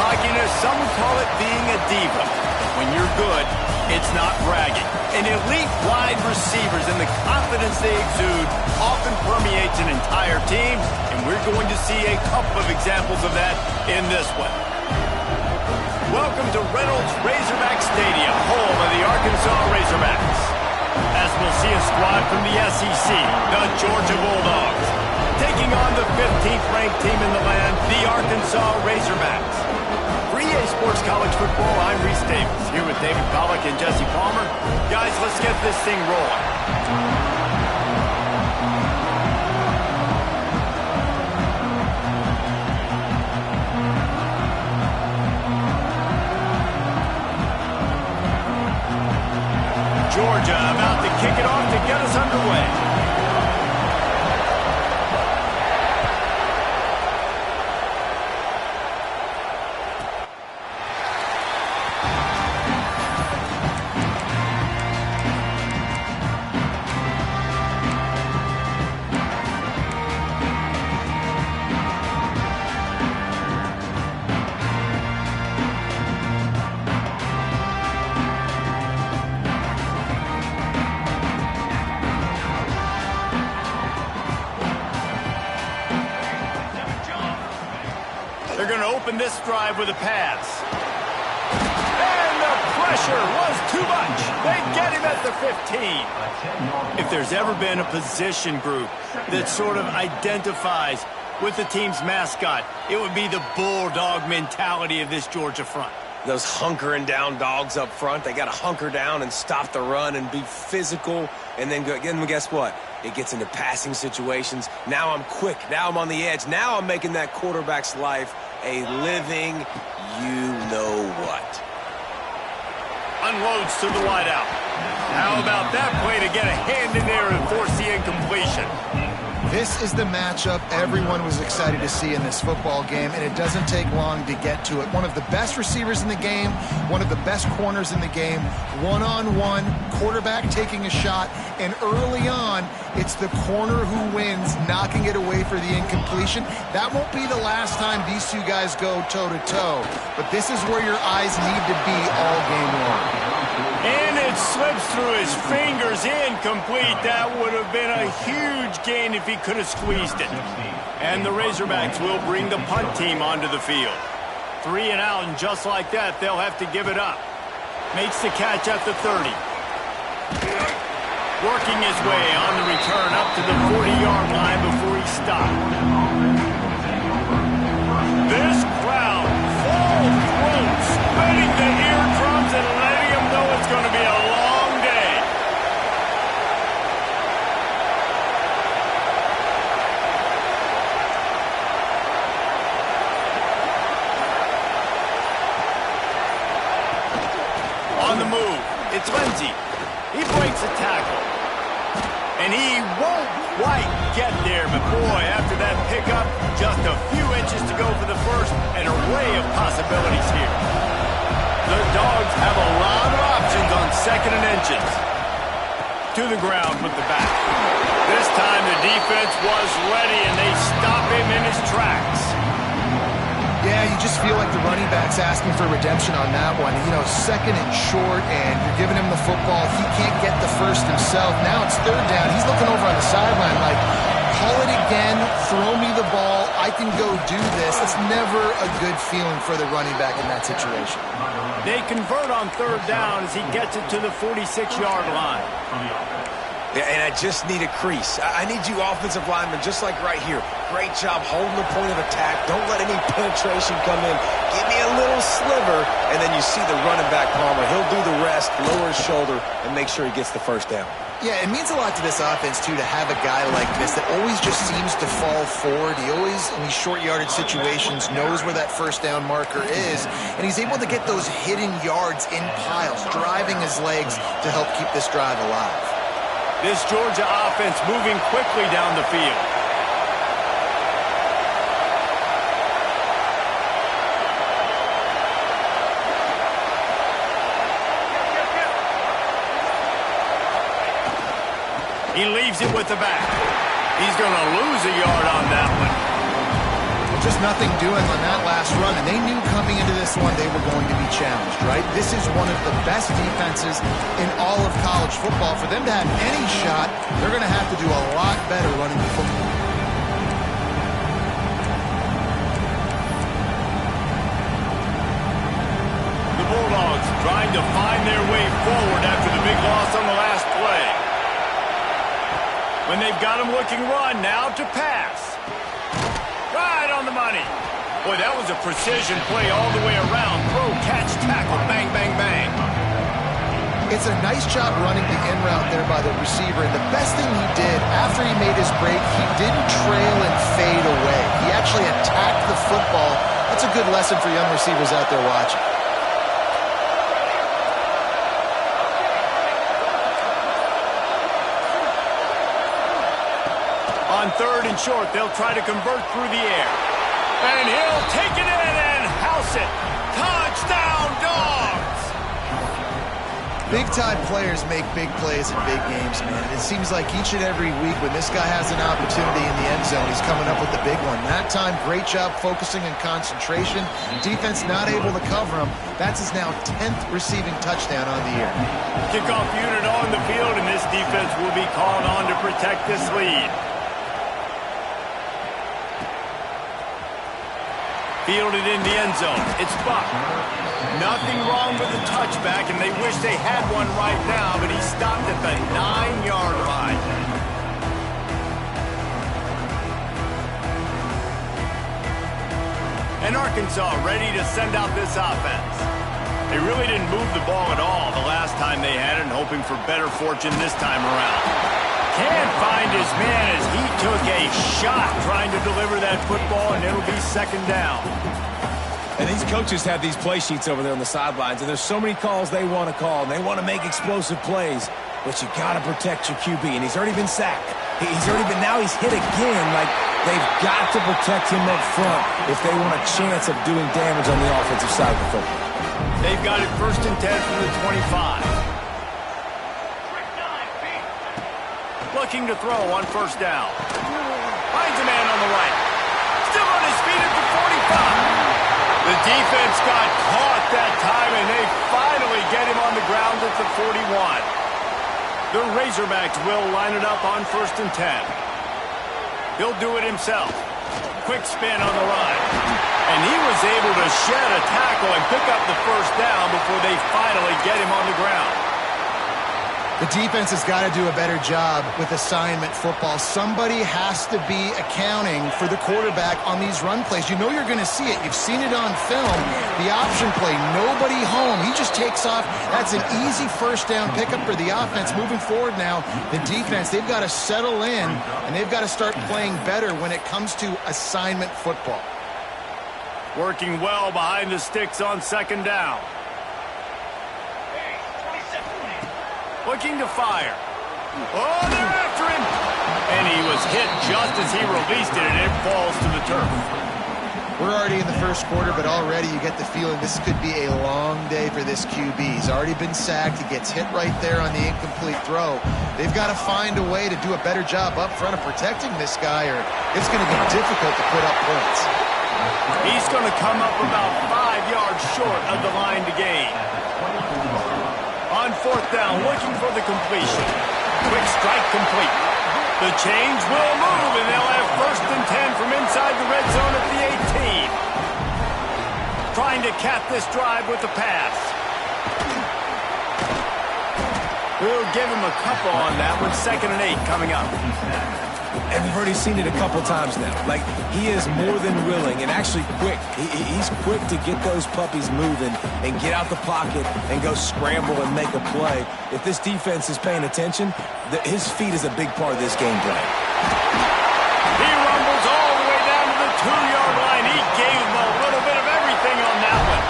cockiness, some would call it being a diva. But when you're good, it's not bragging. And elite wide receivers and the confidence they exude often permeates an entire team, and we're going to see a couple of examples of that in this one. Welcome to Reynolds Razorback Stadium, home of the Arkansas Razorbacks. As we'll see a squad from the SEC, the Georgia Bulldogs, taking on the 15th ranked team in the land, the Arkansas Razorbacks. For EA Sports College Football, I'm Reese Davis, here with David Pollack and Jesse Palmer. Guys, let's get this thing rolling. Georgia about to kick it off to get us underway. They're going to open this drive with a pass. And the pressure was too much. They get him at the 15. If there's ever been a position group that sort of identifies with the team's mascot, it would be the bulldog mentality of this Georgia front. Those hunkering down dogs up front, they got to hunker down and stop the run and be physical. And then guess what? It gets into passing situations. Now I'm quick. Now I'm on the edge. Now I'm making that quarterback's life a living you-know-what. Unloads to the wideout. How about that play to get a hand in there and force the incompletion? This is the matchup everyone was excited to see in this football game, and it doesn't take long to get to it. One of the best receivers in the game, one of the best corners in the game, one-on-one, quarterback taking a shot, and early on, it's the corner who wins, knocking it away for the incompletion. That won't be the last time these two guys go toe-to-toe, but this is where your eyes need to be all game long. And it slips through his fingers, incomplete. That would have been a huge gain if he could have squeezed it. And the Razorbacks will bring the punt team onto the field. 3 and out, and just like that, they'll have to give it up. Makes the catch at the 30. Working his way on the return up to the 40-yard line before he stopped. This crowd, full throat, spreading the eardrums and letting them know it's going to be a long day. On the move, it's Lindsey. He breaks a tackle. And he won't quite get there, but boy, after that pickup, just a few inches to go for the first, an array of possibilities here. The Dogs have a lot of options on 2nd and inches. To the ground with the back. This time the defense was ready, and they stop him in his tracks. Yeah, you just feel like the running back's asking for redemption on that one. You know, 2nd and short, and you're giving him the football. He can't get the first himself. Now it's 3rd down. He's looking over on the sideline like, call it again, throw me the ball, I can go do this. It's never a good feeling for the running back in that situation. They convert on 3rd down as he gets it to the 46-yard line. Yeah, and I just need a crease. I need you offensive linemen, just like right here. Great job holding the point of attack. Don't let any penetration come in. Give me a little sliver, and then you see the running back, Palmer. He'll do the rest, lower his shoulder, and make sure he gets the first down. Yeah, it means a lot to this offense, too, to have a guy like this that always just seems to fall forward. He always, in these short yardage situations, knows where that first down marker is, and he's able to get those hidden yards in piles, driving his legs to help keep this drive alive. This Georgia offense moving quickly down the field. He leaves it with the back. He's going to lose a yard on that one. Just nothing doing on that last run, and they knew coming into this one, they were going to be challenged, right? This is one of the best defenses in all of college football. For them to have any shot, they're going to have to do a lot better running the football. The Bulldogs trying to find their way forward after the big loss on the last play. When they've got him looking run, now to pass. Right on the money. Boy, that was a precision play all the way around. Throw, catch, tackle, bang, bang, bang. It's a nice job running the in route there by the receiver. And the best thing he did after he made his break, he didn't trail and fade away. He actually attacked the football. That's a good lesson for young receivers out there watching. On 3rd and short, they'll try to convert through the air. And he'll take it in and house it. Touchdown, Dogs! Big-time players make big plays in big games, man. It seems like each and every week when this guy has an opportunity in the end zone, he's coming up with the big one. That time, great job focusing and concentration. Defense not able to cover him. That's his now 10th receiving touchdown on the year. Kickoff unit on the field, and this defense will be called on to protect this lead. Fielded in the end zone. It's Buck. Nothing wrong with the touchback, and they wish they had one right now, but he stopped at the 9-yard line. And Arkansas ready to send out this offense. They really didn't move the ball at all the last time they had it, and hoping for better fortune this time around. Can't find his man as he took a shot trying to deliver that football, and it'll be 2nd down. And these coaches have these play sheets over there on the sidelines, and there's so many calls they want to call, and they want to make explosive plays, but you got to protect your QB, and he's already been sacked. Now he's hit again. Like, they've got to protect him up front if they want a chance of doing damage on the offensive side of the football. They've got it 1st and 10 from the 25. Looking to throw on 1st down. Finds a man on the right. Still on his feet at the 45. The defense got caught that time, and they finally get him on the ground at the 41. The Razorbacks will line it up on 1st and 10. He'll do it himself. Quick spin on the line. And he was able to shed a tackle and pick up the 1st down before they finally get him on the ground. The defense has got to do a better job with assignment football. Somebody has to be accounting for the quarterback on these run plays. You know you're going to see it. You've seen it on film. The option play, nobody home. He just takes off. That's an easy 1st down pickup for the offense. Moving forward now, the defense, they've got to settle in, and they've got to start playing better when it comes to assignment football. Working well behind the sticks on 2nd down. Looking to fire. Oh, they're after him. And he was hit just as he released it, and it falls to the turf. We're already in the 1st quarter, but already you get the feeling this could be a long day for this QB. He's already been sacked. He gets hit right there on the incomplete throw. They've got to find a way to do a better job up front of protecting this guy, or it's going to be difficult to put up points. He's going to come up about 5 yards short of the line to gain. On 4th down, looking for the completion. Quick strike complete. The change will move, and they'll have 1st and 10 from inside the red zone at the 18. Trying to cap this drive with the pass. We'll give him a couple on that one. 2nd and 8 coming up. And we've already seen it a couple times now. Like, he is more than willing and actually quick. He's quick to get those puppies moving and get out the pocket and go scramble and make a play. If this defense is paying attention, his feet is a big part of this game plan. He rumbles all the way down to the 2-yard line. He gave him a little bit of everything on that one.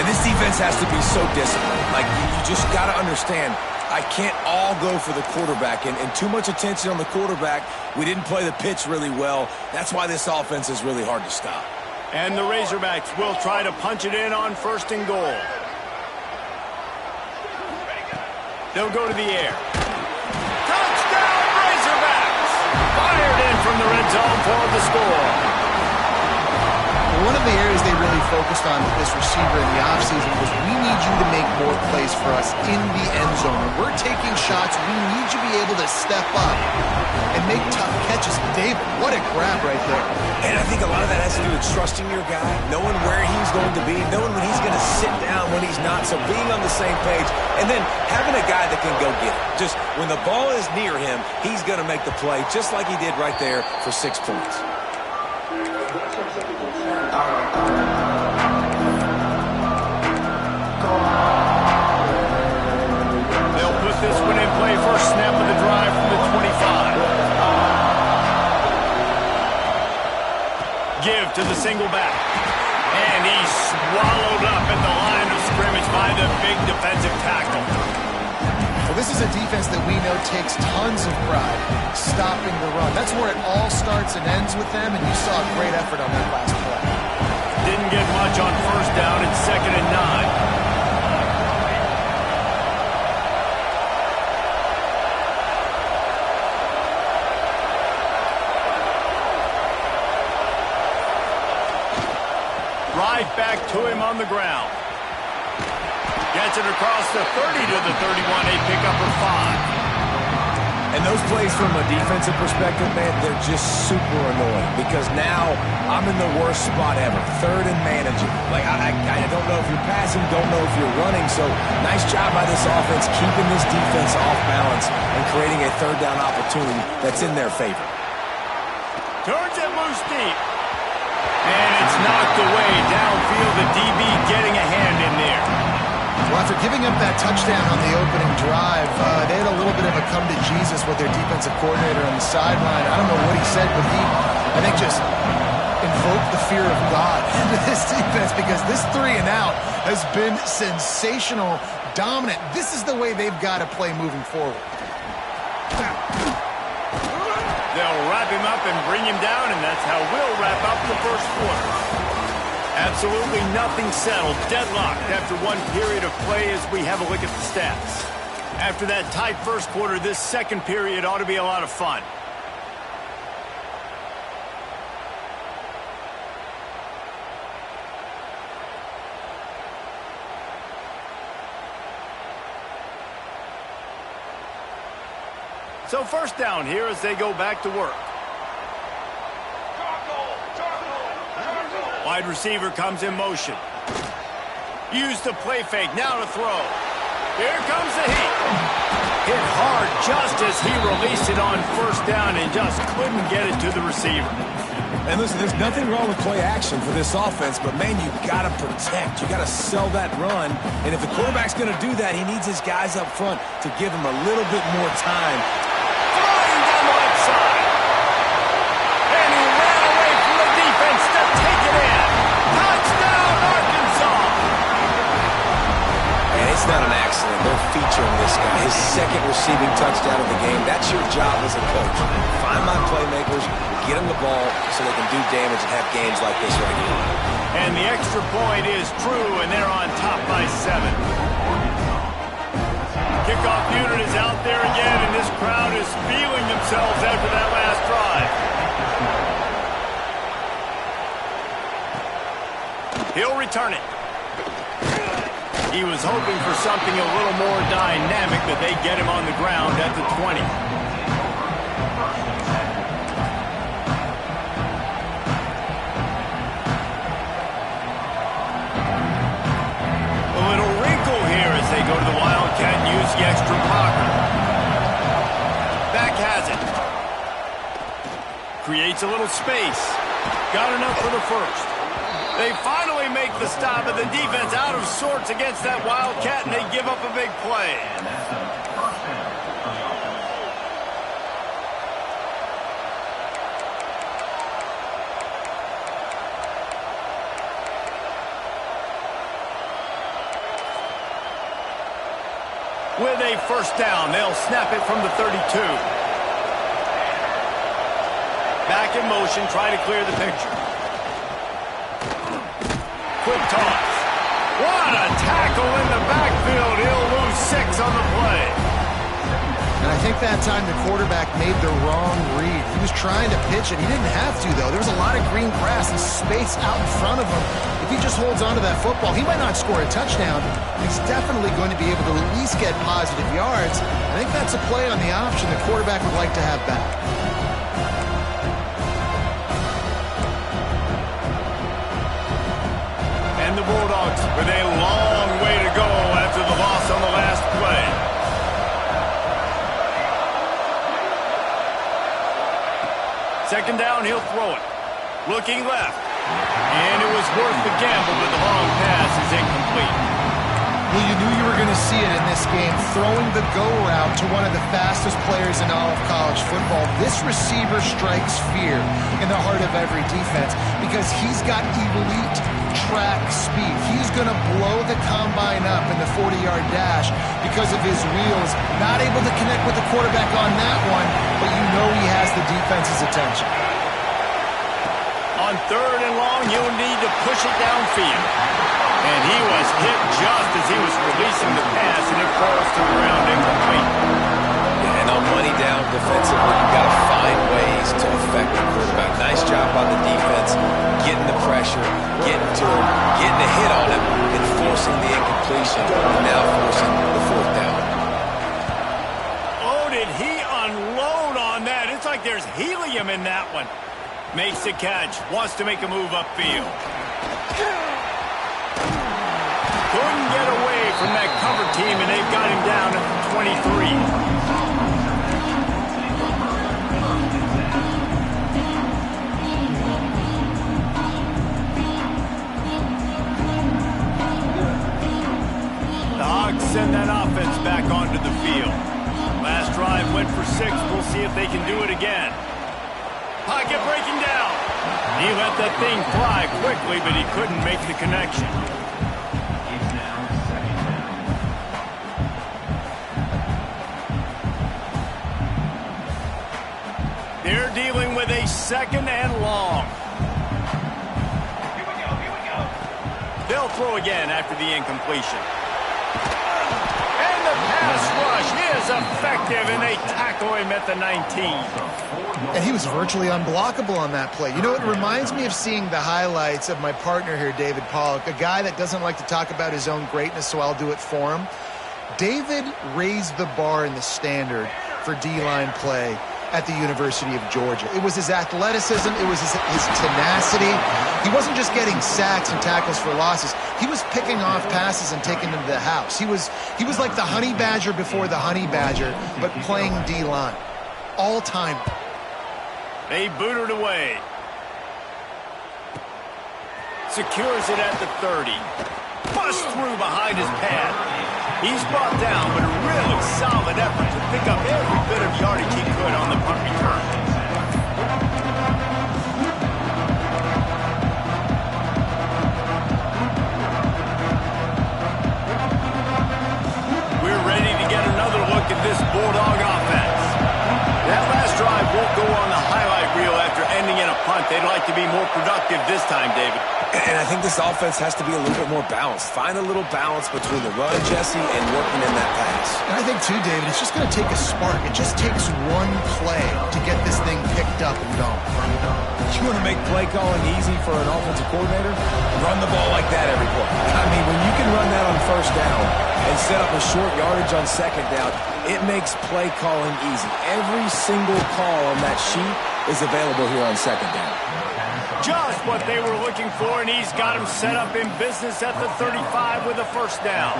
And this defense has to be so disciplined. Like, you just got to understand, I can't all go for the quarterback, and too much attention on the quarterback. We didn't play the pitch really well. That's why this offense is really hard to stop. And the Razorbacks will try to punch it in on 1st and goal. They'll go to the air. Touchdown, Razorbacks! Fired in from the red zone for the score. One of the areas they really focused on with this receiver in the offseason was we need you to make more plays for us in the end zone. When we're taking shots, we need you to be able to step up and make tough catches. David, what a grab right there. And I think a lot of that has to do with trusting your guy, knowing where he's going to be, knowing when he's going to sit down, when he's not, so being on the same page, and then having a guy that can go get it. Just when the ball is near him, he's going to make the play, just like he did right there for 6 points. They'll put this one in play. First snap of the drive from the 25. Give to the single back. And he's swallowed up at the line of scrimmage by the big defensive tackle. Well, this is a defense that we know takes tons of pride stopping the run. That's where it all starts and ends with them, and you saw a great effort on that last play. Didn't get much on first down and 2nd and 9. Right back to him on the ground. Gets it across the 30 to the 31. A pickup of 5. And those plays from a defensive perspective, man, they're just super annoying because now I'm in the worst spot ever. 3rd and manageable. Like, I don't know if you're passing, don't know if you're running. So nice job by this offense keeping this defense off balance and creating a 3rd down opportunity that's in their favor. Turns it loose deep. And it's knocked away downfield. The DB getting a hand in there. Well, after giving up that touchdown on the opening drive, they had a little bit of a come to Jesus with their defensive coordinator on the sideline. I don't know what he said, but he, I think, just invoked the fear of God into this defense because this 3 and out has been sensational, dominant. This is the way they've got to play moving forward. They'll wrap him up and bring him down, and that's how we'll wrap up the first quarter. Absolutely nothing settled. Deadlocked after one period of play as we have a look at the stats. After that tight first quarter, this second period ought to be a lot of fun. So first down here as they go back to work. Wide receiver comes in motion. Use the play fake. Now to throw. Here comes the heat. Hit hard just as he released it on first down and just couldn't get it to the receiver. And listen, there's nothing wrong with play action for this offense, but, man, you got to protect. You got to sell that run. And if the quarterback's going to do that, he needs his guys up front to give him a little bit more time. Throwing down the left side. And he ran away from the defense to take it in. Touchdown, Arkansas. And it's not an accident. They're featuring this guy. His 2nd receiving touchdown of the game. That's your job as a coach. Find my playmakers, get them the ball so they can do damage and have games like this right here. And the extra point is true, and they're on top by 7. Kickoff unit is out there again, and this crowd is feeling themselves after that last drive. He'll return it. He was hoping for something a little more dynamic, but they get him on the ground at the 20. A little wrinkle here as they go to the Wildcat and use the extra blocker. Back has it. Creates a little space. Got enough for the first. They finally make the stop, and the defense out of sorts against that Wildcat, and they give up a big play. With a first down, they'll snap it from the 32. Back in motion, try to clear the picture. Quick toss. What a tackle in the backfield. He'll lose 6 on the play. And I think that time the quarterback made the wrong read. He was trying to pitch it. He didn't have to, though. There was a lot of green grass and space out in front of him. If he just holds on to that football, he might not score a touchdown, but he's definitely going to be able to at least get positive yards. I think that's a play on the option the quarterback would like to have back. And the Bulldogs with a long way to go after the loss on the last play. Second down, he'll throw it. Looking left. And it was worth the gamble, but the long pass is incomplete. Well, you knew you were going to see it in this game, throwing the go route to one of the fastest players in all of college football. This receiver strikes fear in the heart of every defense because he's got elite track speed. He's going to blow the combine up in the 40-yard dash because of his wheels. Not able to connect with the quarterback on that one, but you know he has the defense's attention. On third and long, you'll need to push it downfield. And he was hit just as he was releasing the pass, and it falls to the ground incomplete. Yeah, and on money down defensively, you've got to find ways to affect the quarterback. Nice job by the defense, getting the pressure, getting to him, getting a hit on him, and forcing the incompletion, and now forcing the fourth down. Oh, did he unload on that? It's like there's helium in that one. Makes the catch, wants to make a move upfield. Couldn't get away from that cover team, and they've got him down at the 23. The Hogs send that offense back onto the field. Last drive went for 6. We'll see if they can do it again. Pocket breaking down. He let that thing fly quickly, but he couldn't make the connection. They're dealing with a second and long. Here we go. They'll throw again after the incompletion. And the pass rush is effective, and they tackle him at the 19. And he was virtually unblockable on that play. You know, it reminds me of seeing the highlights of my partner here, David Pollock, a guy that doesn't like to talk about his own greatness, so I'll do it for him. David raised the bar in the standard for D-line play at the University of Georgia. It was his athleticism. It was his tenacity. He wasn't just getting sacks and tackles for losses. He was picking off passes and taking them to the house. He was like the Honey Badger before the Honey Badger, but playing D-line. All-time. They boot it away. Secures it at the 30. Bust through behind his pad. He's brought down, but a really solid effort to pick up every bit of yardage he could on the punt return. We're ready to get another look at this Bulldog offense. That last drive won't go on the highlight reel after ending in a punt. They'd like to be more productive this time, David. And I think this offense has to be a little bit more balanced. Find a little balance between the run, Jesse, and working in that pass. And I think, too, David, it's just going to take a spark. It just takes one play to get this thing picked up and going. You want to make play calling easy for an offensive coordinator? Run the ball like that every play. I mean, when you can run that on first down and set up a short yardage on second down, it makes play calling easy. Every single call on that sheet is available here on second down. Just what they were looking for, and he's got him set up in business at the 35 with a first down.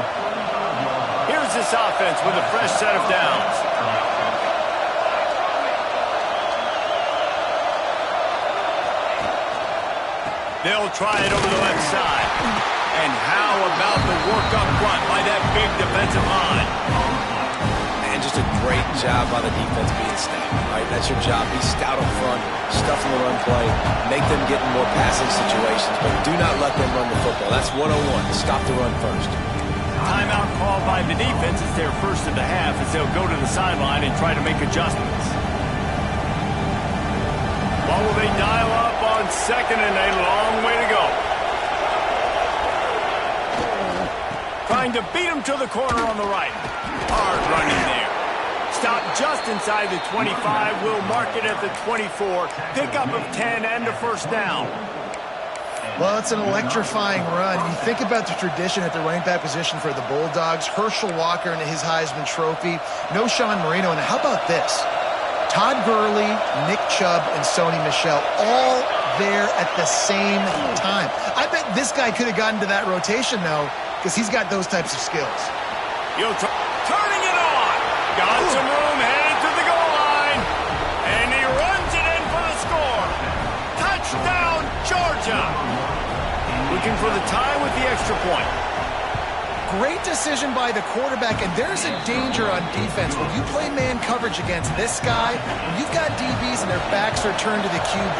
Here's this offense with a fresh set of downs. They'll try it over the left side. And how about the work up front by that big defensive line? And just a great job by the defense being stout, right? That's your job. Be stout up front, stuff in the run play, make them get in more passing situations, but do not let them run the football. That's 101. Stop the run first. Timeout called by the defense is their first of the half as they'll go to the sideline and try to make adjustments. What will they dial up on second and a long way to go? Trying to beat him to the corner on the right. Hard running there. Stop just inside the 25. We'll mark it at the 24. Pickup of 10 and a first down. Well, it's an electrifying run. You think about the tradition at the running back position for the Bulldogs. Herschel Walker and his Heisman Trophy. No Sean Marino. And how about this? Todd Gurley, Nick Chubb, and Sony Michel all there at the same time. I bet this guy could have gotten to that rotation, though, because he's got those types of skills. Turning it on. Got some room, headed to the goal line. And he runs it in for the score. Touchdown, Georgia. Looking for the tie with the extra point. Great decision by the quarterback, and there's a danger on defense. When you play man coverage against this guy, when you've got DBs and their backs are turned to the QB,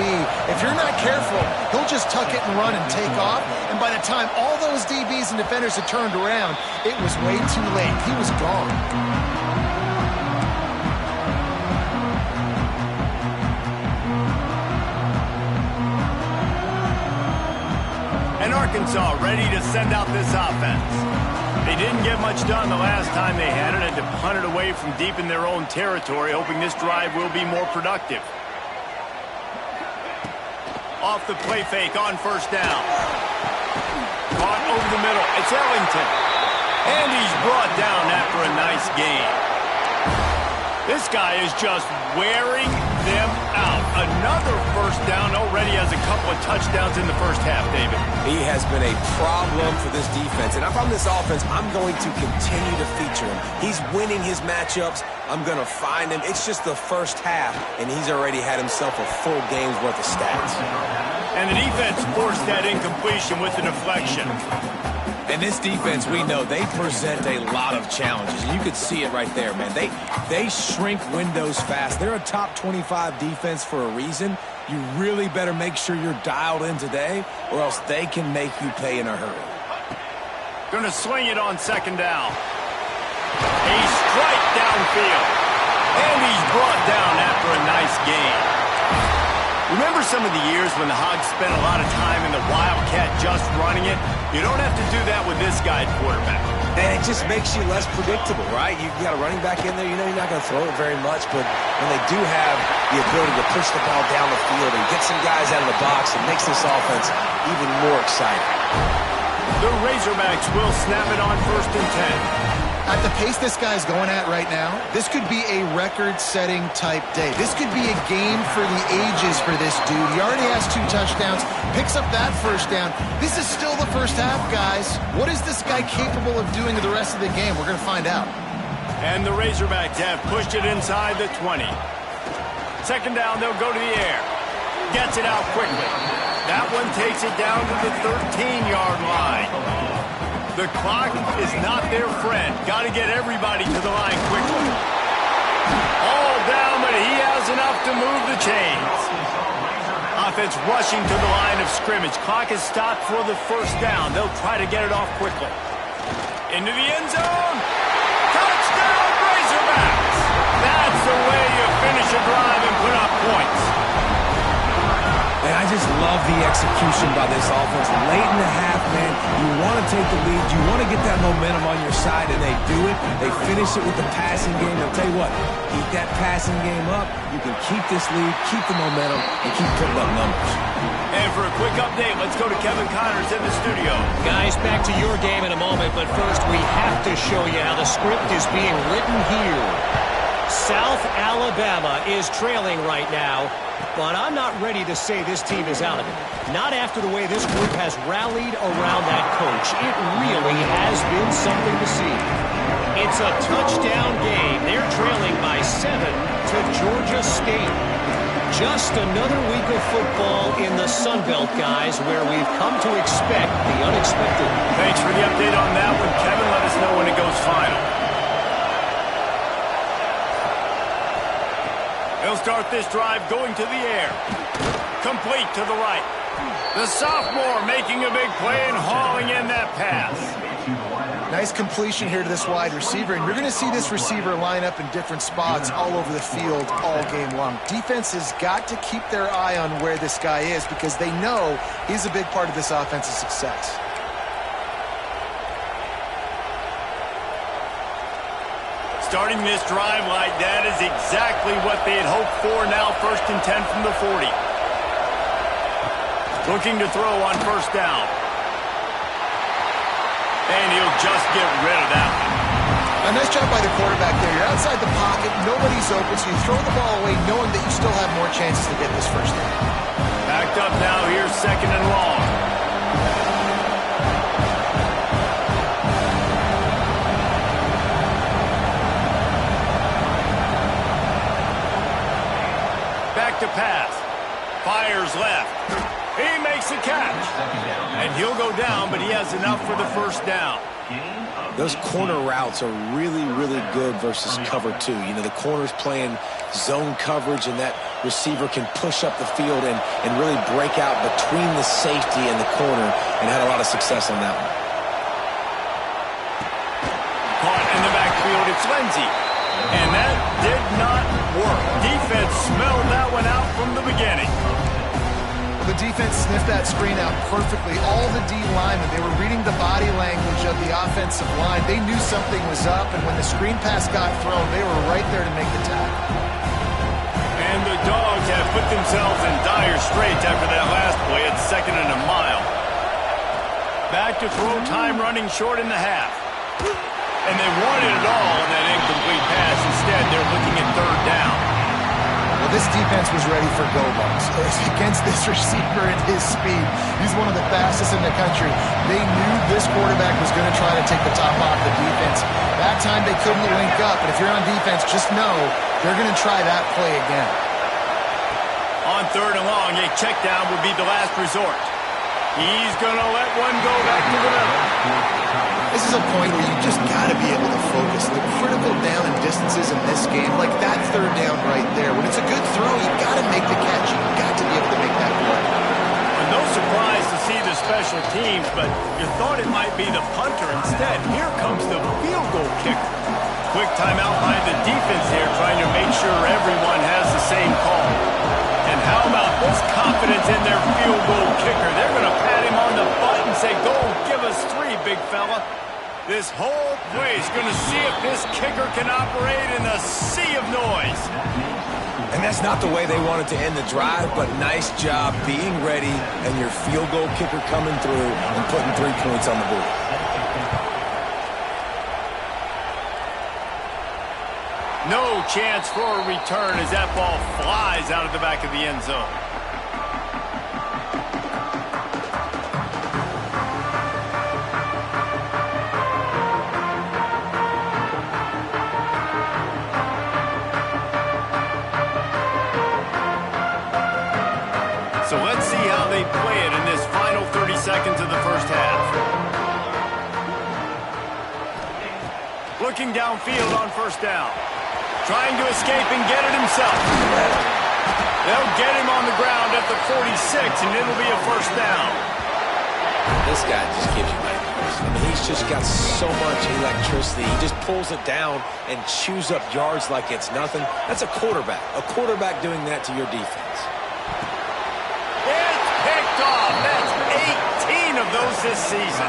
if you're not careful, he'll just tuck it and run and take off. And by the time all those DBs and defenders had turned around, it was way too late. He was gone. And Arkansas ready to send out this offense. They didn't get much done the last time they had it, to punt it away from deep in their own territory, hoping this drive will be more productive. Off the play fake on first down. Caught over the middle. It's Ellington. And he's brought down after a nice gain. This guy is just wearing them out. Another first down, already has a couple of touchdowns in the first half, David. He has been a problem for this defense. And if I'm this offense, I'm going to continue to feature him. He's winning his matchups. I'm going to find him. It's just the first half, and he's already had himself a full game's worth of stats. And the defense forced that incompletion with the deflection. And this defense, we know, they present a lot of challenges. And you could see it right there, man. They shrink windows fast. They're a top 25 defense for a reason. You really better make sure you're dialed in today, or else they can make you pay in a hurry. Gonna swing it on second down. A strike downfield. And he's brought down after a nice gain. Remember some of the years when the Hogs spent a lot of time in the Wildcat just running it? You don't have to do that with this guy at quarterback. And it just makes you less predictable, right? You got a running back in there, you know you're not going to throw it very much, but when they do have the ability to push the ball down the field and get some guys out of the box, it makes this offense even more exciting. The Razorbacks will snap it on first and 10. At the pace this guy's going at right now, this could be a record-setting type day. This could be a game for the ages for this dude. He already has 2 touchdowns, picks up that first down. This is still the first half, guys. What is this guy capable of doing in the rest of the game? We're going to find out. And the Razorbacks have pushed it inside the 20. Second down, they'll go to the air. Gets it out quickly. That one takes it down to the 13-yard line. The clock is not their friend. Got to get everybody to the line quickly. All down, but he has enough to move the chains. Offense rushing to the line of scrimmage. Clock is stopped for the first down. They'll try to get it off quickly. Into the end zone. Touchdown, Razorbacks! That's the way you finish a drive and put up points. And I just love the execution by this offense. Late in the half, man, you want to take the lead. You want to get that momentum on your side, and they do it. They finish it with the passing game. I'll tell you what, keep that passing game up. You can keep this lead, keep the momentum, and keep putting up numbers. And for a quick update, let's go to Kevin Connors in the studio. Guys, back to your game in a moment, but first we have to show you how the script is being written here. South Alabama is trailing right now, but I'm not ready to say this team is out of it. Not after the way this group has rallied around that coach. It really has been something to see. It's a touchdown game. They're trailing by 7 to Georgia State. Just another week of football in the Sun Belt, guys, where we've come to expect the unexpected. Thanks for the update on that one, Kevin. Let us know when it goes final. They'll start this drive going to the air. Complete to the right. The sophomore making a big play and hauling in that pass. Nice completion here to this wide receiver, and you're going to see this receiver line up in different spots all over the field all game long. Defense has got to keep their eye on where this guy is because they know he's a big part of this offensive success. Starting this drive like that is exactly what they had hoped for. Now 1st and 10 from the 40. Looking to throw on 1st down. And he'll just get rid of that one. A nice job by the quarterback there. You're outside the pocket, nobody's open, so you throw the ball away knowing that you still have more chances to get this 1st down. Backed up now, here's 2nd and long. Back to pass. Fires left. He makes a catch. And he'll go down, but he has enough for the 1st down. Those corner routes are really, really good versus cover 2. You know, the corner's playing zone coverage, and that receiver can push up the field and really break out between the safety and the corner, and had a lot of success on that one. Caught in the backfield, it's Lindsey. And that did not work. Defense smelled that one out from the beginning. The defense sniffed that screen out perfectly. All the D linemen, they were reading the body language of the offensive line. They knew something was up, and when the screen pass got thrown, they were right there to make the tackle. And the Dogs have put themselves in dire straits after that last play. It's 2nd and a mile. Back to throw time, running short in the half. And they wanted it all on that incomplete pass. Instead, they're looking at 3rd down. Well, this defense was ready for go-balls. Against this receiver at his speed, he's one of the fastest in the country. They knew this quarterback was going to try to take the top off the defense. That time they couldn't link up, but if you're on defense, just know they're going to try that play again. On 3rd and long, a check down would be the last resort. He's going to let one go back to the middle. This is a point where you just got to be able to focus. The critical down and distances in this game, like that 3rd down right there. When it's a good throw, you've got to make the catch. You've got to be able to make that play. No surprise to see the special teams, but you thought it might be the punter. Instead, here comes the field goal kicker. Quick timeout by the defense here, trying to make sure everyone has the same call. And how about this confidence in their field goal kicker? They're going to pat him on the butt and say, go, give us 3, big fella. This whole place going to see if this kicker can operate in a sea of noise. And that's not the way they wanted to end the drive, but nice job being ready and your field goal kicker coming through and putting 3 points on the board. No chance for a return as that ball flies out of the back of the end zone. So let's see how they play it in this final 30 seconds of the 1st half. Looking downfield on 1st down. Trying to escape and get it himself. They'll get him on the ground at the 46, and it'll be a 1st down. This guy just gives you nightmares. I mean, he's just got so much electricity. He just pulls it down and chews up yards like it's nothing. That's a quarterback. A quarterback doing that to your defense. It's picked off. That's 18 of those this season.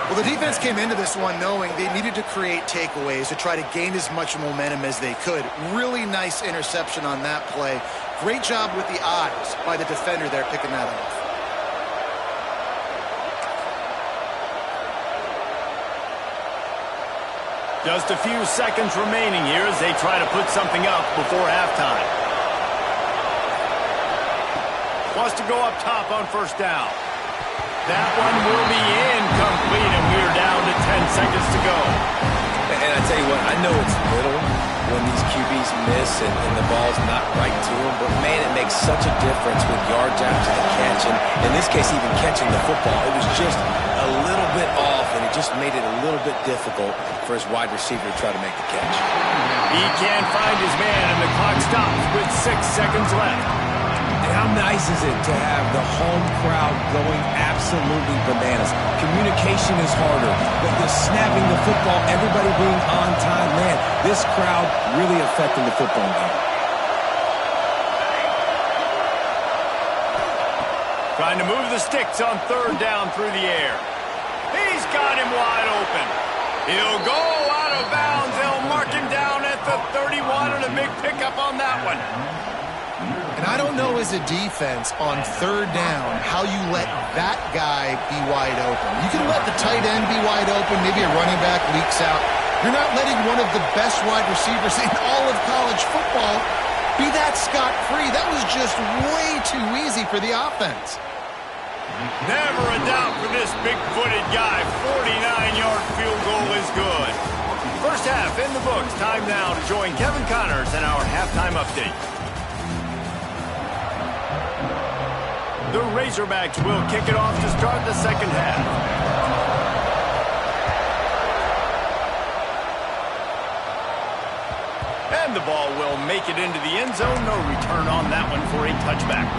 Well, the defense came into this one knowing they needed to create takeaways to try to gain as much momentum as they could. Really nice interception on that play. Great job with the eyes by the defender there picking that off. Just a few seconds remaining here as they try to put something up before halftime. Wants to go up top on 1st down. That one will be incomplete, and we're down to 10 seconds to go. And I tell you what, I know it's little when these QBs miss and the ball's not right to them, but man, it makes such a difference with yards after the catch. And in this case, even catching the football, it was just a little bit off, and it just made it a little bit difficult for his wide receiver to try to make the catch. He can't find his man, and the clock stops with 6 seconds left. How nice is it to have the home crowd going absolutely bananas? Communication is harder, but the snapping the football, everybody being on time, man, this crowd really affecting the football game. Trying to move the sticks on 3rd down through the air. He's got him wide open. He'll go out of bounds. They'll mark him down at the 31, and a big pickup on that one. And I don't know as a defense on third down how you let that guy be wide open. You can let the tight end be wide open. Maybe a running back leaks out. You're not letting one of the best wide receivers in all of college football be that scot-free. That was just way too easy for the offense. Never a doubt for this big-footed guy. 49-yard field goal is good. First half in the books. Time now to join Kevin Connors in our halftime update. The Razorbacks will kick it off to start the second half. And the ball will make it into the end zone. No return on that one for a touchback.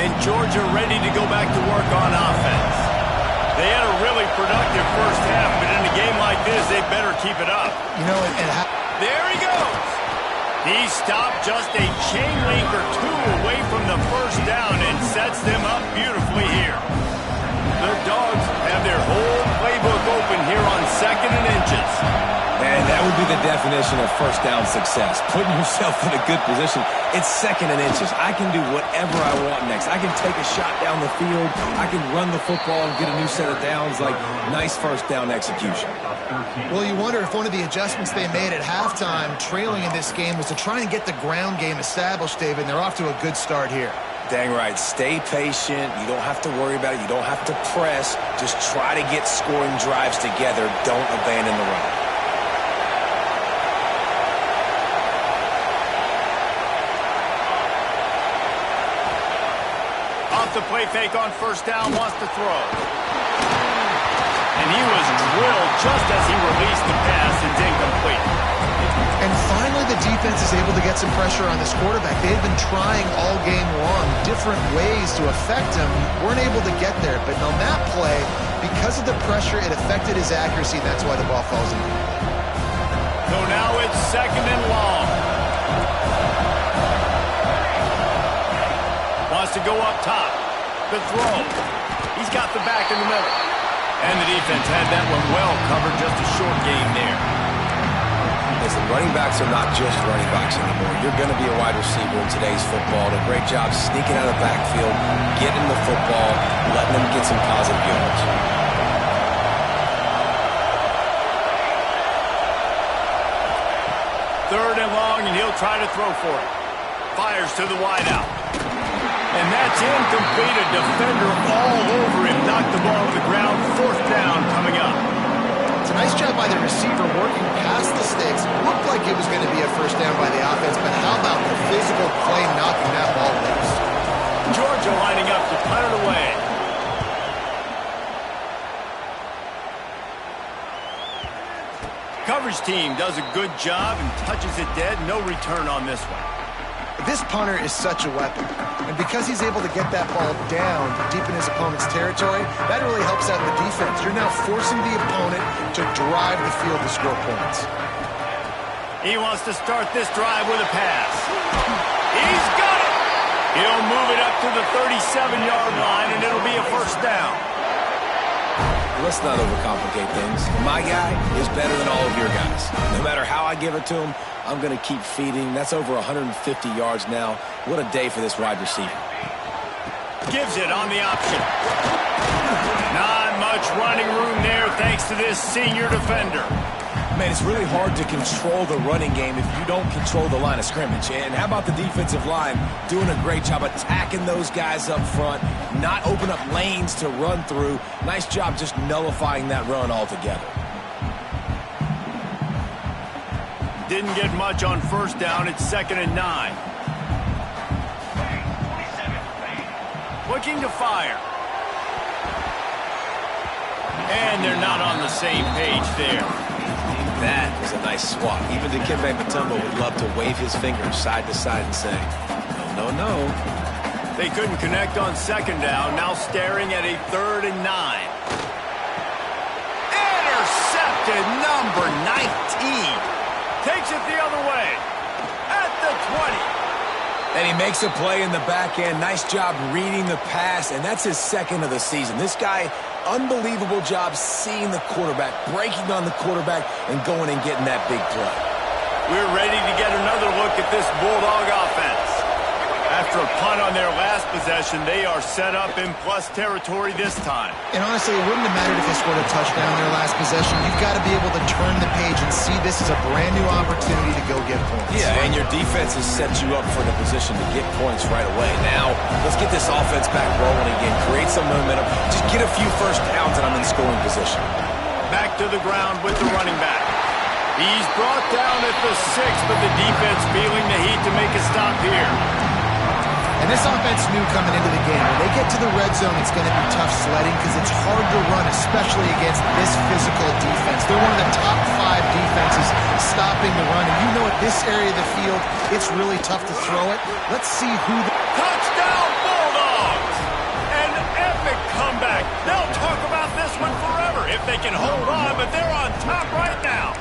And Georgia ready to go back to work on offense. They had a really productive first half, but in a game like this, they better keep it up. You know, there he goes. He stopped just a chain link or two away from the first down and sets them up beautifully here. The Dogs have their whole playbook open here on 2nd and inches. And that would be the definition of first down success. Putting yourself in a good position. It's 2nd and inches. I can do whatever I want next. I can take a shot down the field. I can run the football and get a new set of downs. Like, nice first down execution. well, you wonder if one of the adjustments they made at halftime, trailing in this game, was to try and get the ground game established, David, and they're off to a good start here. Dang right. Stay patient. You don't have to worry about it. You don't have to press. Just try to get scoring drives together. Don't abandon the run. Off the play fake on first down, wants to throw. And he was drilled just as he released the pass. It's incomplete. And finally, the defense is able to get some pressure on this quarterback. They've been trying all game long different ways to affect him. Weren't able to get there. But on that play, because of the pressure, it affected his accuracy. That's why the ball falls in. So now it's 2nd and long. Wants to go up top. The throw. He's got the back in the middle. And the defense had that one well covered. Just a short game there. Listen, running backs are not just running backs anymore. You're going to be a wide receiver in today's football. Did a great job sneaking out of the backfield, getting the football, letting them get some positive yards. Third and long, and he'll try to throw for it. Fires to the wideout. And that's incomplete. A defender all over him. Knocked the ball to the ground. 4th down coming up. It's a nice job by the receiver working past the sticks. Looked like it was going to be a first down by the offense, but how about the physical play knocking that ball loose? Georgia lining up to punt it away. Coverage team does a good job and touches it dead. No return on this one. This punter is such a weapon. And because he's able to get that ball down deep in his opponent's territory, that really helps out the defense. You're now forcing the opponent to drive the field to score points. He wants to start this drive with a pass. He's got it! He'll move it up to the 37-yard line, and it'll be a first down. Let's not overcomplicate things. My guy is better than all of your guys. No matter how I give it to him, I'm going to keep feeding. That's over 150 yards now. What a day for this wide receiver. Gives it on the option. Not much running room there thanks to this senior defender. Man, it's really hard to control the running game if you don't control the line of scrimmage. And how about the defensive line doing a great job attacking those guys up front, not open up lanes to run through. Nice job just nullifying that run altogether. Didn't get much on first down. It's 2nd and 9. Looking to fire. And they're not on the same page there. That was a nice swat. Even Dikembe Mutombo would love to wave his fingers side to side and say, no, no, no. They couldn't connect on 2nd down. Now staring at a 3rd and 9. Intercepted, number 19. Takes it the other way. At the 20. And he makes a play in the back end. Nice job reading the pass, and that's his second of the season. This guy, unbelievable job seeing the quarterback, breaking on the quarterback, and going and getting that big play. We're ready to get another look at this Bulldog offense. After a punt on their last possession, they are set up in plus territory this time. And honestly, it wouldn't have mattered if they scored a touchdown on their last possession. You've got to be able to turn the page and see this as a brand new opportunity to go get points. Yeah, and your defense has set you up for the position to get points right away. Now, let's get this offense back rolling again, create some momentum, just get a few first downs, and I'm in scoring position. Back to the ground with the running back. He's brought down at the 6, but the defense feeling the heat to make a stop here. And this offense knew coming into the game, when they get to the red zone, it's going to be tough sledding because it's hard to run, especially against this physical defense. They're one of the top 5 defenses stopping the run. And you know at this area of the field, it's really tough to throw it. Let's see who the... Touchdown Bulldogs! An epic comeback. They'll talk about this one forever if they can hold on, but they're on top right now.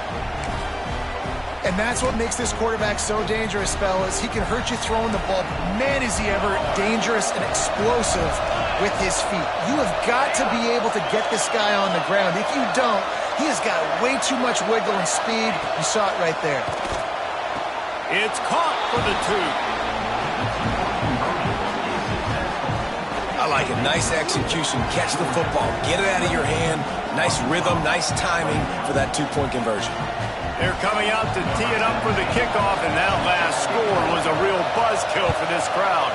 And that's what makes this quarterback so dangerous, fellas. He can hurt you throwing the ball. Man, is he ever dangerous and explosive with his feet. You have got to be able to get this guy on the ground. If you don't, he has got way too much wiggle and speed. You saw it right there. It's caught for the 2. I like it. Nice execution. Catch the football. Get it out of your hand. Nice rhythm, nice timing for that 2-point conversion. They're coming out to tee it up for the kickoff, and that last score was a real buzzkill for this crowd.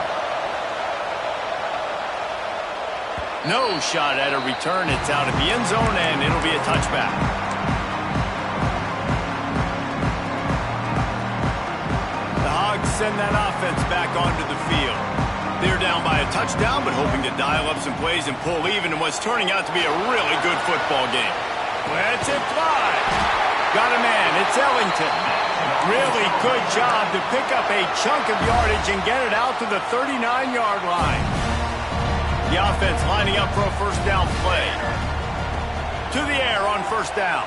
No shot at a return. It's out of the end zone, and it'll be a touchback. The Hogs send that offense back onto the field. They're down by a touchdown, but hoping to dial up some plays and pull even in what's turning out to be a really good football game. Let's it fly. Got a man. It's Ellington. Really good job to pick up a chunk of yardage and get it out to the 39-yard line. The offense lining up for a first down play. To the air on first down.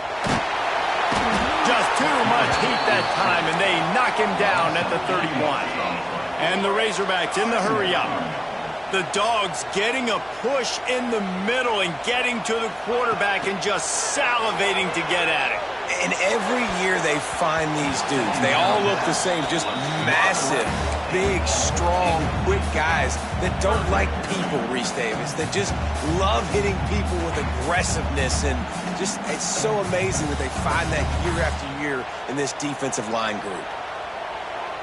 Just too much heat that time, and they knock him down at the 31. And the Razorbacks in the hurry-up. The Dogs getting a push in the middle and getting to the quarterback and just salivating to get at it. And every year they find these dudes. They all look the same, just massive, big, strong, quick guys that don't like people, Reese Davis, that just love hitting people with aggressiveness. And just, it's so amazing that they find that year after year in this defensive line group.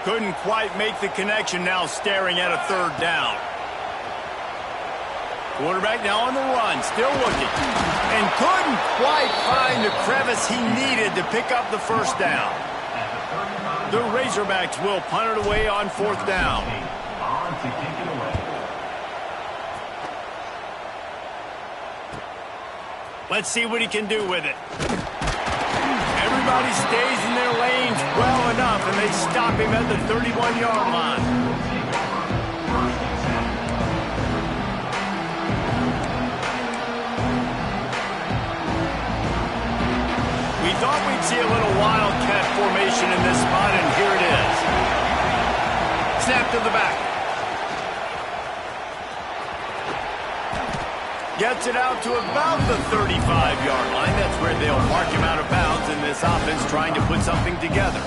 Couldn't quite make the connection, now staring at a third down. Quarterback now on the run, still looking. And couldn't quite find the crevice he needed to pick up the first down. The Razorbacks will punt it away on fourth down. Let's see what he can do with it. Everybody stays in their lanes well enough, and they stop him at the 31-yard line. We thought we'd see a little wildcat formation in this spot, and here it is. Snap to the back. Gets it out to about the 35-yard line. That's where they'll mark him out of bounds, and this offense trying to put something together.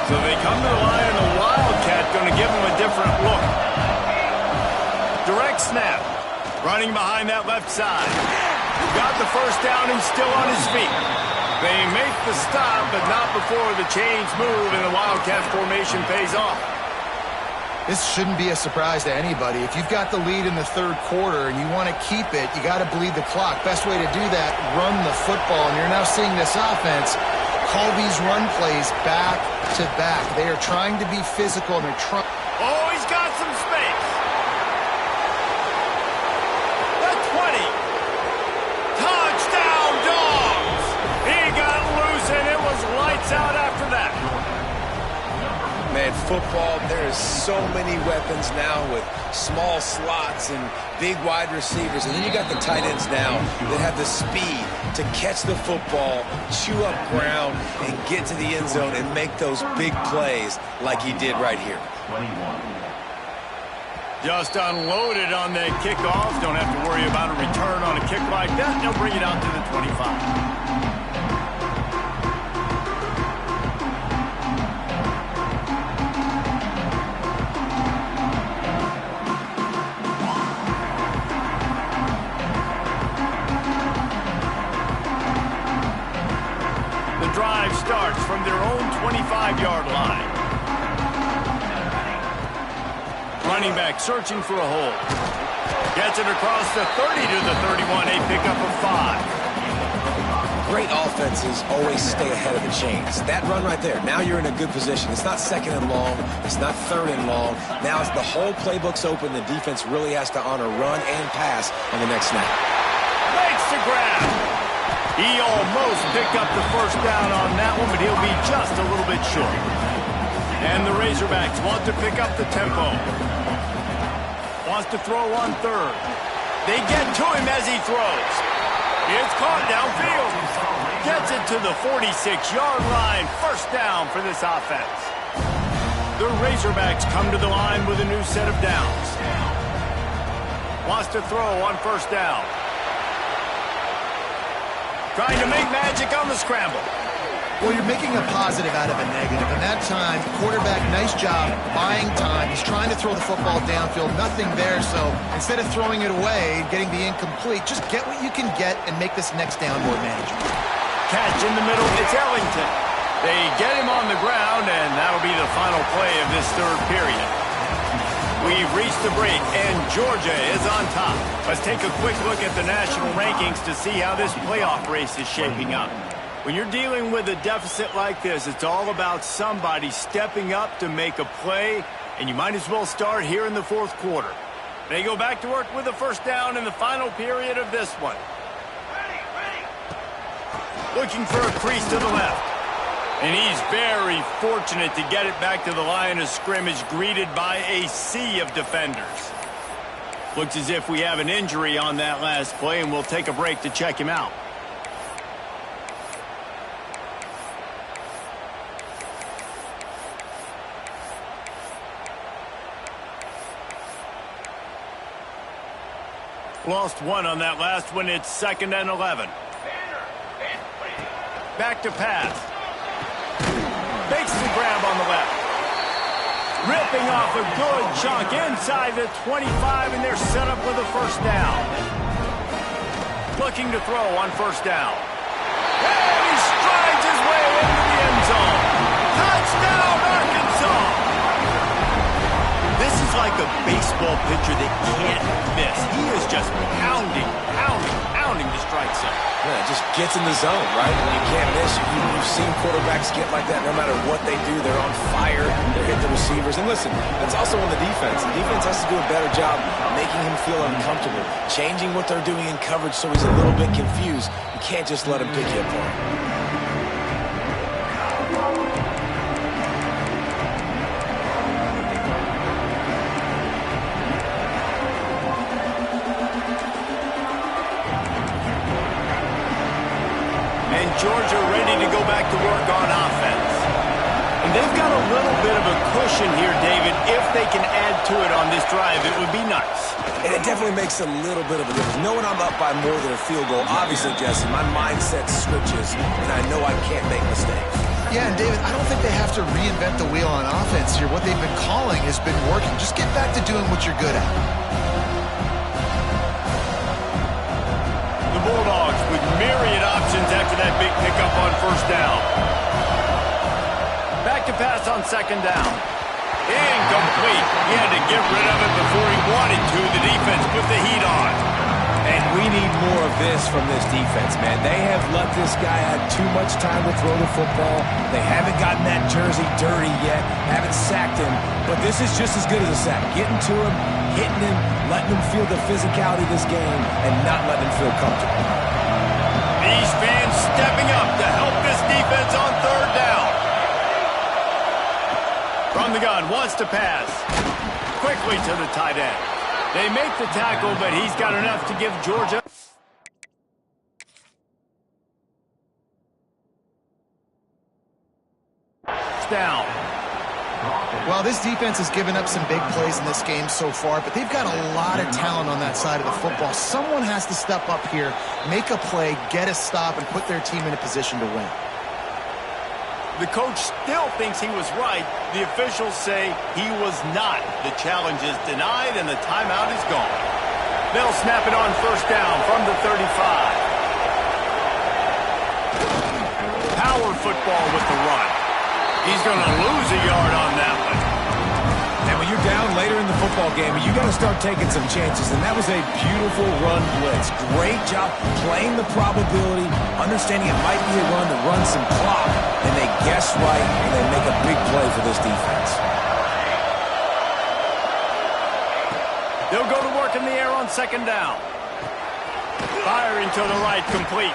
So they come to the line, and the wildcat going to give them a different look. Direct snap. Running behind that left side. Got the first down and still on his feet. They make the stop, but not before the chains move and the Wildcat formation pays off. This shouldn't be a surprise to anybody. If you've got the lead in the third quarter and you want to keep it, you got to bleed the clock. Best way to do that, run the football. And you're now seeing this offense call these run plays back to back. They are trying to be physical, and they're trying. Oh, he's got some space. The 20. Touchdown, Dogs. He got loose, and it was lights out after that. Man, football, there is so many weapons now with small slots and big wide receivers. And then you got the tight ends now that have the speed to catch the football, chew up ground, and get to the end zone and make those big plays like he did right here. Just unloaded on that kickoff. Don't have to worry about a return on a kick like that. They'll bring it out to the 25. Drive starts from their own 25-yard line. Running back searching for a hole. Gets it across the 30 to the 31, a pickup of 5. Great offenses always stay ahead of the chains. That run right there, now you're in a good position. It's not second and long. It's not third and long. Now as the whole playbook's open, the defense really has to honor run and pass on the next snap. Makes the grab. He almost picked up the first down on that one, but he'll be just a little bit short. And the Razorbacks want to pick up the tempo. Wants to throw on third. They get to him as he throws. It's caught downfield. Gets it to the 46-yard line. First down for this offense. The Razorbacks come to the line with a new set of downs. Wants to throw on first down. Trying to make magic on the scramble. Well, you're making a positive out of a negative. And that time, quarterback, nice job buying time. He's trying to throw the football downfield. Nothing there, so instead of throwing it away, getting the incomplete, just get what you can get and make this next down more manageable. Catch in the middle. It's Ellington. They get him on the ground, and that'll be the final play of this third period. We've reached the break, and Georgia is on top. Let's take a quick look at the national rankings to see how this playoff race is shaping up. When you're dealing with a deficit like this, it's all about somebody stepping up to make a play, and you might as well start here in the fourth quarter. They go back to work with a first down in the final period of this one. Looking for a crease to the left. And he's very fortunate to get it back to the line of scrimmage, greeted by a sea of defenders. Looks as if we have an injury on that last play, and we'll take a break to check him out. Lost one on that last one. It's 2nd and 11. Back to pass. Makes the grab on the left. Ripping off a good chunk inside the 25, and they're set up with a first down. Looking to throw on first down. And he strides his way into the end zone. Touchdown, Arkansas! This is like a baseball pitcher that can't miss. He is just pounding the strike zone. Yeah, just gets in the zone, right? When you can't miss, you've seen quarterbacks get like that no matter what they do. They're on fire. They hit the receivers. And listen, that's also on the defense. The defense has to do a better job making him feel uncomfortable, changing what they're doing in coverage so he's a little bit confused. You can't just let him pick you apart. Georgia ready to go back to work on offense. And they've got a little bit of a cushion here, David. If they can add to it on this drive, it would be nice. And it definitely makes a little bit of a difference. Knowing I'm up by more than a field goal, obviously, Jesse, my mindset switches, and I know I can't make mistakes. Yeah, and David, I don't think they have to reinvent the wheel on offense here. What they've been calling has been working. Just get back to doing what you're good at. The Bulldogs with myriad options after that big pickup on first down. Back to pass on 2nd down. Incomplete. He had to get rid of it before he wanted to. The defense put the heat on. And we need more of this from this defense, man. They have let this guy have too much time to throw the football. They haven't gotten that jersey dirty yet, haven't sacked him. But this is just as good as a sack. Getting to him, hitting him, letting him feel the physicality of this game, and not letting him feel comfortable. These fans stepping up to help this defense on 3rd down. From From the gun, wants to pass. Quickly to the tight end. They make the tackle, but he's got enough to give Georgia down. Well, this defense has given up some big plays in this game so far, but they've got a lot of talent on that side of the football. Someone has to step up here, make a play, get a stop, and put their team in a position to win. The coach still thinks he was right. The officials say he was not. The challenge is denied, and the timeout is gone. They'll snap it on first down from the 35. Power football with the run. He's going to lose a yard on that one. And when you're down later in the football game, you got to start taking some chances. And that was a beautiful run blitz. Great job playing the probability, understanding it might be a run to run some clock, and they guess right, and they make a big play for this defense. They'll go to work in the air on second down. Firing to the right, complete.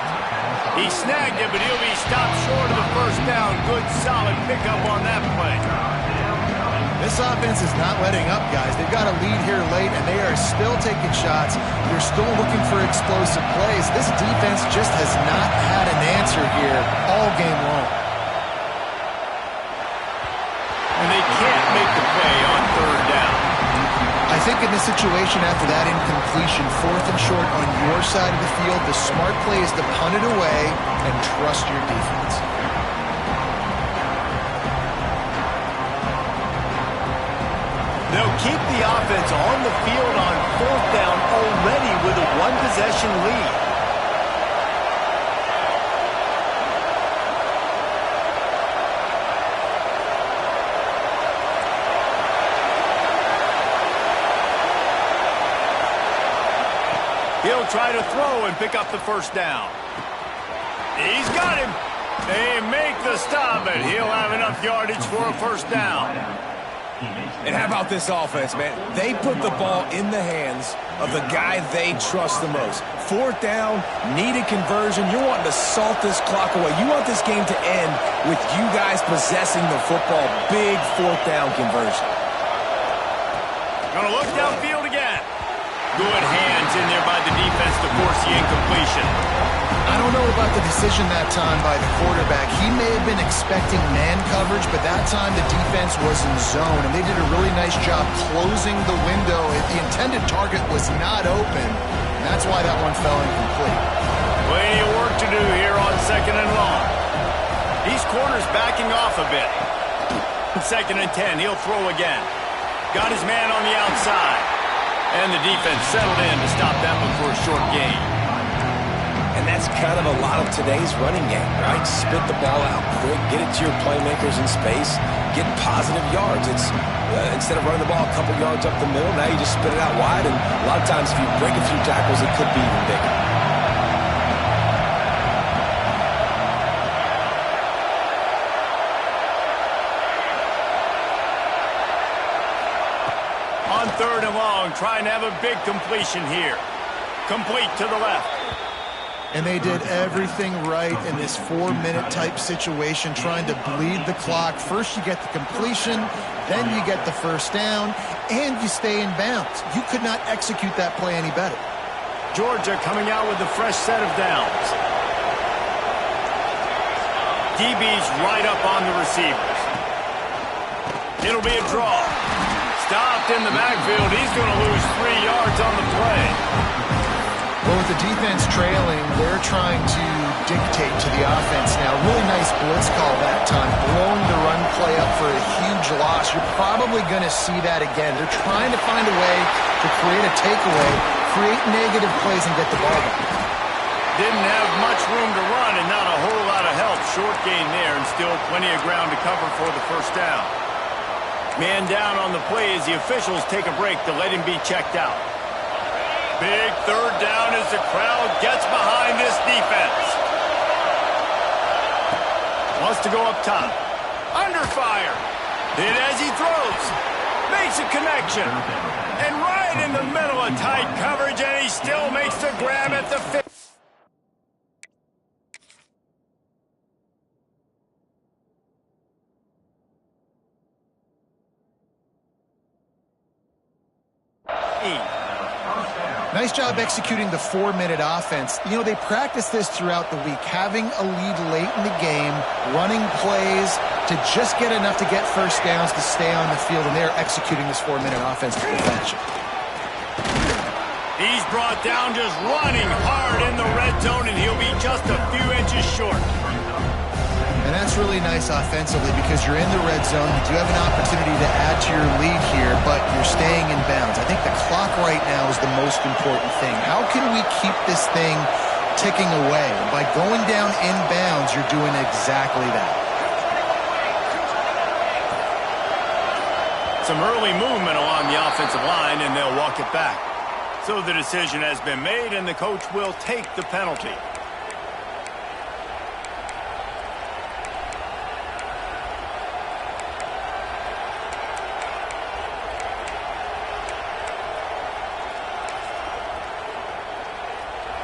He snagged it, but he'll be stopped short of the first down. Good, solid pickup on that play. This offense is not letting up, guys. They've got a lead here late, and they are still taking shots. They're still looking for explosive plays. This defense just has not had an answer here all game long. And they can't make the play on third down. I think in this situation after that incompletion, 4th and short on your side of the field, the smart play is to punt it away and trust your defense. They'll keep the offense on the field on 4th down already with a one-possession lead. He'll try to throw and pick up the first down. He's got him. They make the stop, but he'll have enough yardage for a first down. And how about this offense, man? They put the ball in the hands of the guy they trust the most. 4th down, needed conversion. You're wanting to salt this clock away. You want this game to end with you guys possessing the football. Big 4th down conversion. Gonna look downfield again. Good hands in there by the defense to force the incompletion. I don't know about the decision that time by the quarterback. He may have been expecting man coverage, but that time the defense was in zone, and they did a really nice job closing the window. The intended target was not open, and that's why that one fell incomplete. Plenty of work to do here on second and long. These corners backing off a bit. 2nd and 10, he'll throw again. Got his man on the outside. And the defense settled in to stop that one for a short gain. And that's kind of a lot of today's running game, right? Spit the ball out quick, get it to your playmakers in space, get positive yards. It's instead of running the ball a couple yards up the middle, now you just spit it out wide, and a lot of times if you break a few tackles, it could be even bigger. On 3rd and long, trying to have a big completion here. Complete to the left. And they did everything right in this 4-minute type situation, trying to bleed the clock. First you get the completion, then you get the first down, and you stay in bounds. You could not execute that play any better. Georgia coming out with a fresh set of downs. DB's right up on the receivers. It'll be a draw. Stopped in the backfield. He's going to lose 3 yards on the play. Well, with the defense trailing, they're trying to dictate to the offense now. Really nice blitz call that time, blowing the run play up for a huge loss. You're probably going to see that again. They're trying to find a way to create a takeaway, create negative plays, and get the ball back. Didn't have much room to run and not a whole lot of help. Short gain there and still plenty of ground to cover for the first down. Man down on the play as the officials take a break to let him be checked out. Big 3rd down as the crowd gets behind this defense. Wants to go up top. Under fire. Hit as he throws. Makes a connection. And right in the middle of tight coverage, and he still makes the grab at the 50. team. Nice job executing the 4-minute offense. You know, they practice this throughout the week, having a lead late in the game, running plays to just get enough to get first downs to stay on the field, and they're executing this 4-minute offense to perfection. He's brought down just running hard in the red zone, and he'll be just a few inches short. And that's really nice offensively because you're in the red zone. You do have an opportunity to add to your lead here, but you're staying in bounds. I think the clock right now is the most important thing. How can we keep this thing ticking away? By going down in bounds, you're doing exactly that. Some early movement along the offensive line, and they'll walk it back. So the decision has been made, and the coach will take the penalty.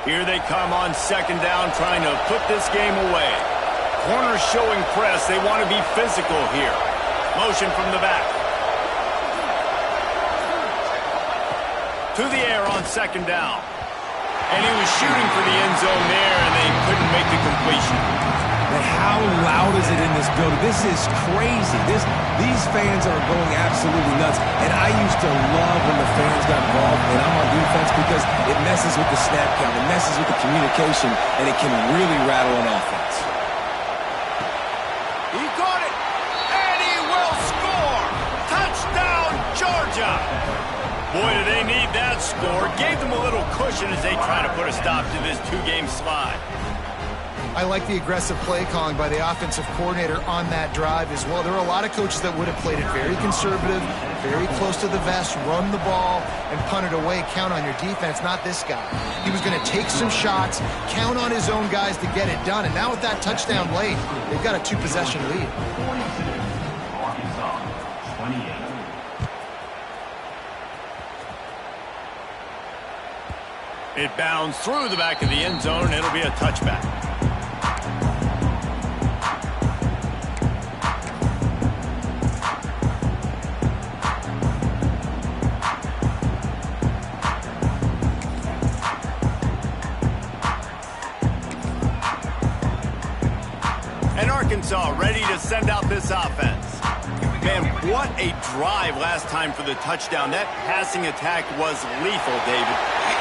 Here they come on second down, trying to put this game away. Corners showing press. They want to be physical here. Motion from the back. To the air on second down. And he was shooting for the end zone there, and they couldn't make the completion. And how loud is it in this building? This is crazy. These fans are going absolutely nuts. And I used to love when the fans got involved, and I'm on defense because it messes with the snap count, it messes with the communication, and it can really rattle an offense. He caught it, and he will score! Touchdown, Georgia! Boy, do they need that score. Gave them a little cushion as they try to put a stop to this two-game slide. I like the aggressive play calling by the offensive coordinator on that drive as well. There are a lot of coaches that would have played it very conservative, very close to the vest, run the ball, and punt it away. Count on your defense, not this guy. He was going to take some shots, count on his own guys to get it done. And now with that touchdown late, they've got a 2-possession lead. 26, Arkansas, 28. It bounds through the back of the end zone. It'll be a touchback. And Arkansas ready to send out this offense. Man, what a drive last time for the touchdown. That passing attack was lethal, David.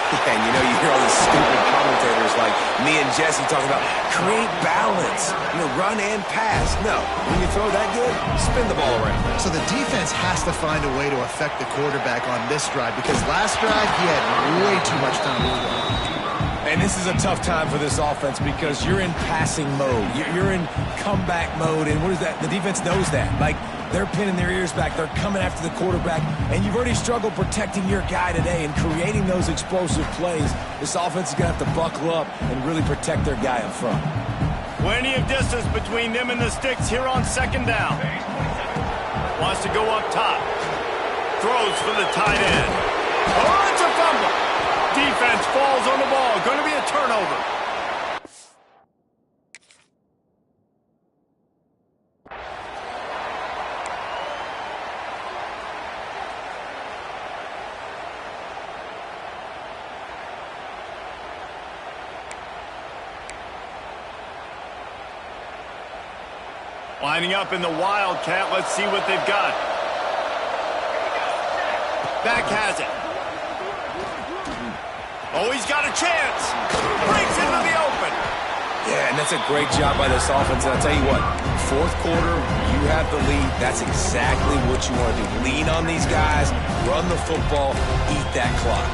Yeah, and you know, you hear all these stupid commentators like me and Jesse talking about create balance, run and pass. No, when you throw that good, spin the ball around. So the defense has to find a way to affect the quarterback on this drive because last drive he had way too much time to throw. And this is a tough time for this offense because you're in passing mode. You're in comeback mode, and what is that? The defense knows that. Like, they're pinning their ears back. They're coming after the quarterback, and you've already struggled protecting your guy today and creating those explosive plays. This offense is going to have to buckle up and really protect their guy up front. Plenty of distance between them and the sticks here on second down. Wants to go up top. Throws for the tight end. Oh, it's a fumble. Defense falls on the ball. Going to be a turnover. Lining up in the Wildcat. Let's see what they've got. Back has it. Oh, he's got a chance. Breaks into the open. Yeah, and that's a great job by this offense. And I'll tell you what, fourth quarter, you have the lead. That's exactly what you want to do. Lean on these guys, run the football, eat that clock.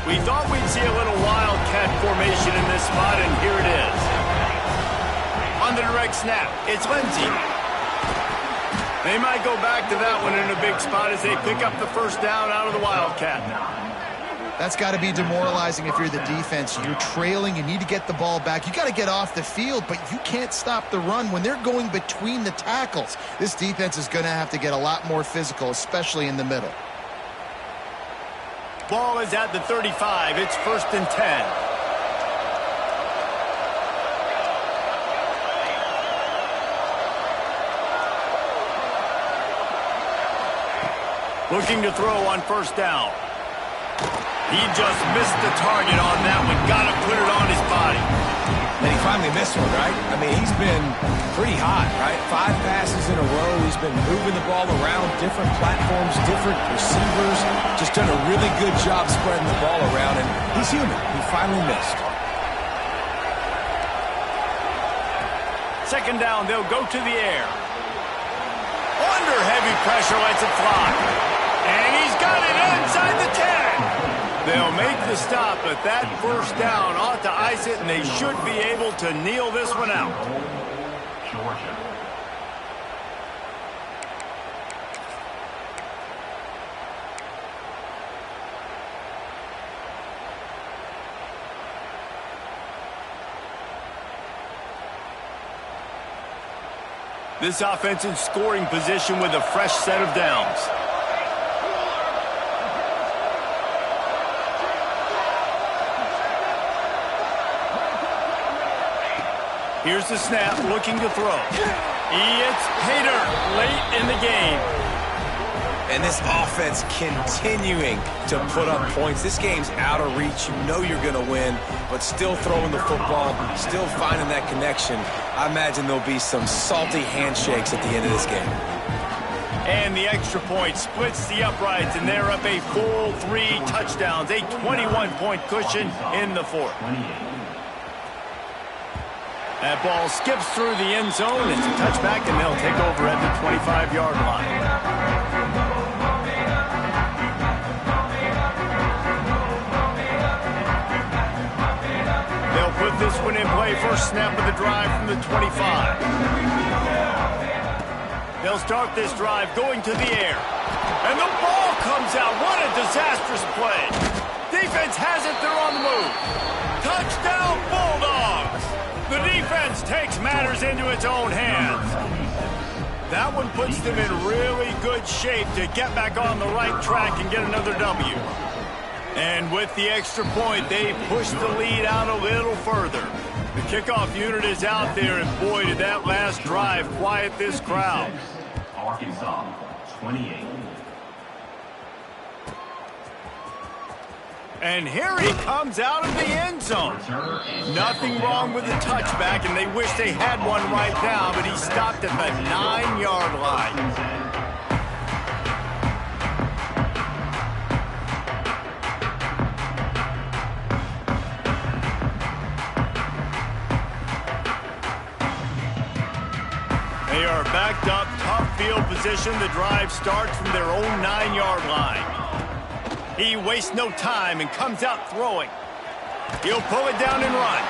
We thought we'd see a little Wildcat formation in this spot, and here it is. On the direct snap, it's Lindsey. They might go back to that one in a big spot as they pick up the first down out of the Wildcat. That's got to be demoralizing if you're the defense. You're trailing. You need to get the ball back. You got to get off the field, but you can't stop the run when they're going between the tackles. This defense is going to have to get a lot more physical, especially in the middle. Ball is at the 35. It's 1st and 10. Looking to throw on first down. He just missed the target on that one. Got to put it on his body. And he finally missed one, right? I mean, he's been pretty hot, right? 5 passes in a row. He's been moving the ball around, different platforms, different receivers. Just done a really good job spreading the ball around, and he's human. He finally missed. Second down, they'll go to the air. Under heavy pressure, lets it fly. And he's got it inside the 10. They'll make the stop, but that first down ought to ice it, and they should be able to kneel this one out. Georgia. This offense in scoring position with a fresh set of downs. Here's the snap, looking to throw. It's Hader late in the game. And this offense continuing to put up points. This game's out of reach. You know you're going to win, but still throwing the football, still finding that connection. I imagine there'll be some salty handshakes at the end of this game. And the extra point splits the uprights, and they're up a full 3 touchdowns, a 21-point cushion in the fourth. 28. That ball skips through the end zone. It's a touchback, and they'll take over at the 25-yard line. They'll put this one in play. First snap of the drive from the 25. They'll start this drive going to the air. And the ball comes out. What a disastrous play. Defense has it. They're on the move. Touchdown, Bulldogs. The defense takes matters into its own hands. That one puts them in really good shape to get back on the right track and get another W. And with the extra point, they push the lead out a little further. The kickoff unit is out there, and boy, did that last drive quiet this crowd. Arkansas, 28. And here he comes out of the end zone. Nothing wrong with the touchback, and they wish they had one right now, but he stopped at the 9-yard line. They are backed up, tough field position. The drive starts from their own 9-yard line. He wastes no time and comes out throwing. He'll pull it down and run.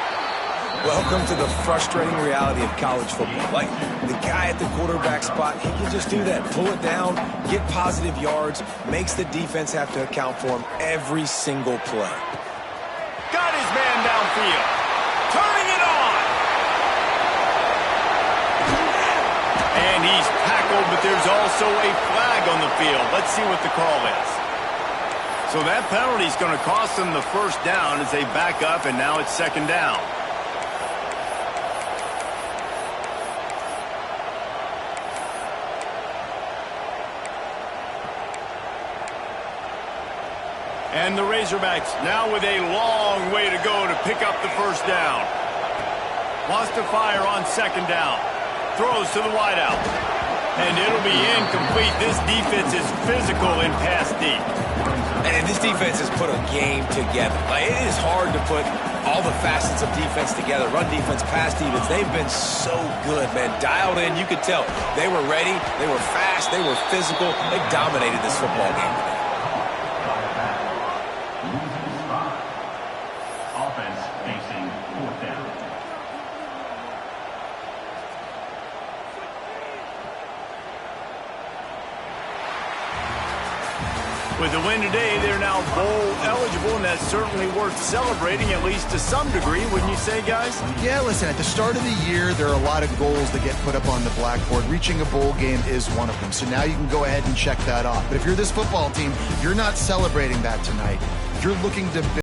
Welcome to the frustrating reality of college football. Like, the guy at the quarterback spot, he can just do that. Pull it down, get positive yards, makes the defense have to account for him every single play. Got his man downfield. Turning it on. And he's tackled, but there's also a flag on the field. Let's see what the call is. So that penalty is going to cost them the first down as they back up, and now it's second down. And the Razorbacks now with a long way to go to pick up the first down. Wants to fire on second down. Throws to the wideout. And it'll be incomplete. This defense is physical in pass deep. And this defense has put a game together. Like, it is hard to put all the facets of defense together. Run defense, pass defense. They've been so good, man. Dialed in. You could tell they were ready. They were fast. They were physical. They dominated this football game today. Offense facing fourth down. With the win today, they're now bowl eligible, and that's certainly worth celebrating, at least to some degree, wouldn't you say, guys? Yeah, listen, at the start of the year, there are a lot of goals that get put up on the blackboard. Reaching a bowl game is one of them. So now you can go ahead and check that off. But if you're this football team, you're not celebrating that tonight. You're looking to